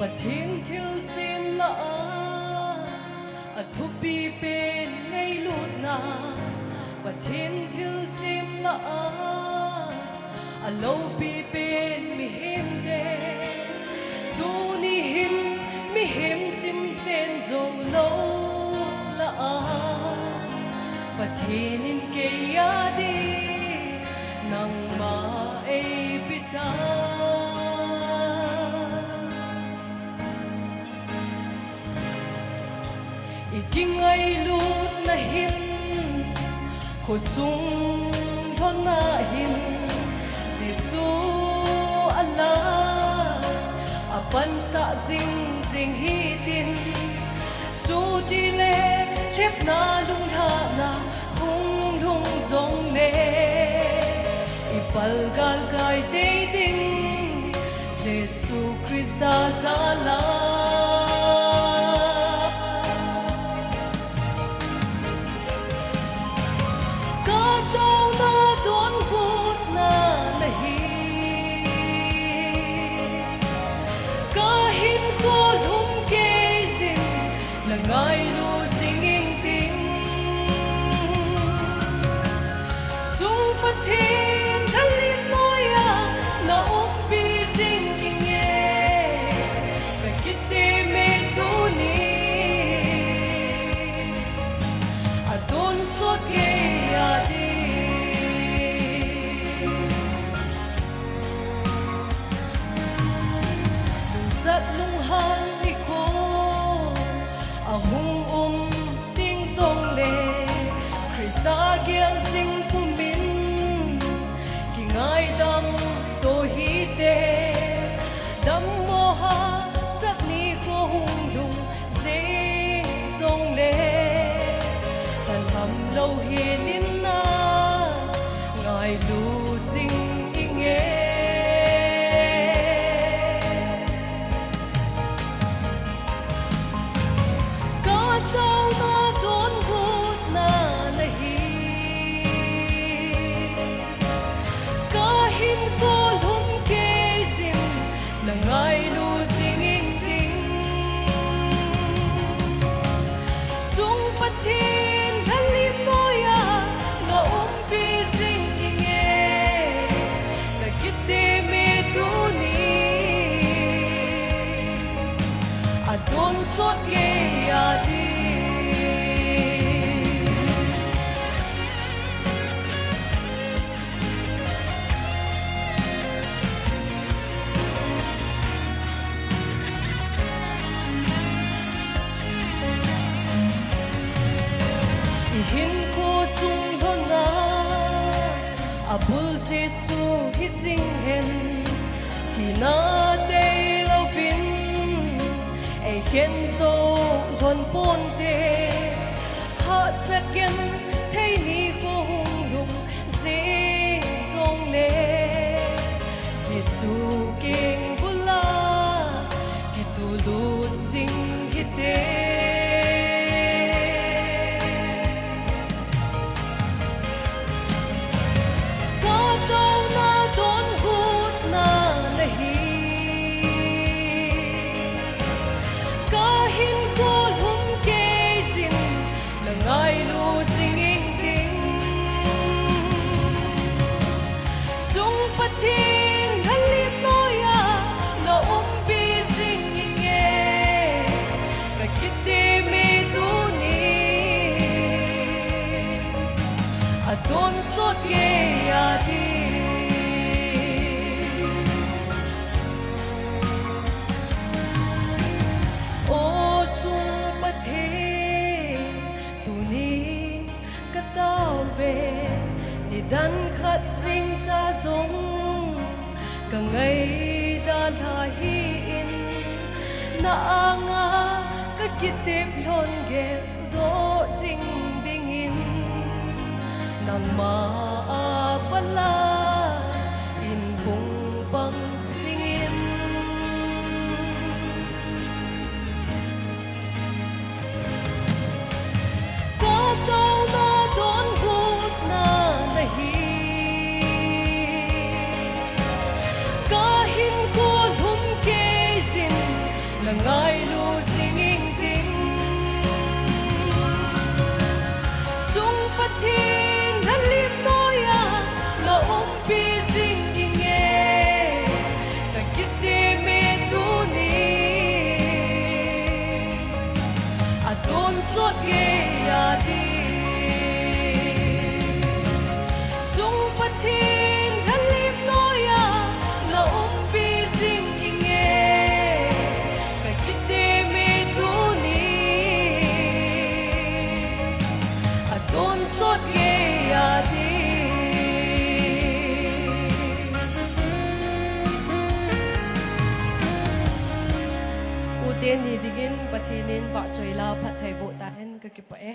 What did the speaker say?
Patin til sim la a thu pi pen ngay lut na Patin til sim la a lo pi pen mi him de tu ni him mi him sim sen zo lo la Patin in ke ya di nang ma ai bita Iking ay lut na hin Kusung thon na hin Sisu ala Apan sa zing zing hitin Su dile khép na lung ha na Hung lung zong le Ipal gal gai day ding Jesu Christa zala Ngai lu singing ting Chung patin thalin noya na umpi singing ye Kakite me tuni Adon sot ge adi Lung sat lung han iko Ahung ting song le Krista giel sing kumin Kingai dam to hite Dam moha sat ni ko hung lung Sing song le Tan ham lo hilin na Ngai lu sing inge Ngai lu singing ting Chung patin halim noya na umpi singing ye Nagite me tuni Adon sot ge adi Hin ko sung thon na Abul Jesu hi sing hen Thì na day lau vin Ai khen so thon pon te Ha sa ken thay ni ko hung lung Zing song le Jesu keng bula Kitulut sing hite Ngai lu singing ting Chung patin halim noya na umpi singing ye Kakite me tuni Adon sot ge adi O chung patin Tunin kataw ve Ni dan khat sing cha zong Ka ngay da lahiin Na anga ka kitip lon gel do sing dingin Nang maapala in kong pang singin Kataw na don gut na nahi Kahin ko lum ke sin Adon sot ge ya di Chung patin halim noya Na pi sing inge Ka kite me tu ni Adon sot ge ya di Uten hi digin patinin va choi lao phat thai bo ta hen ka ki pa e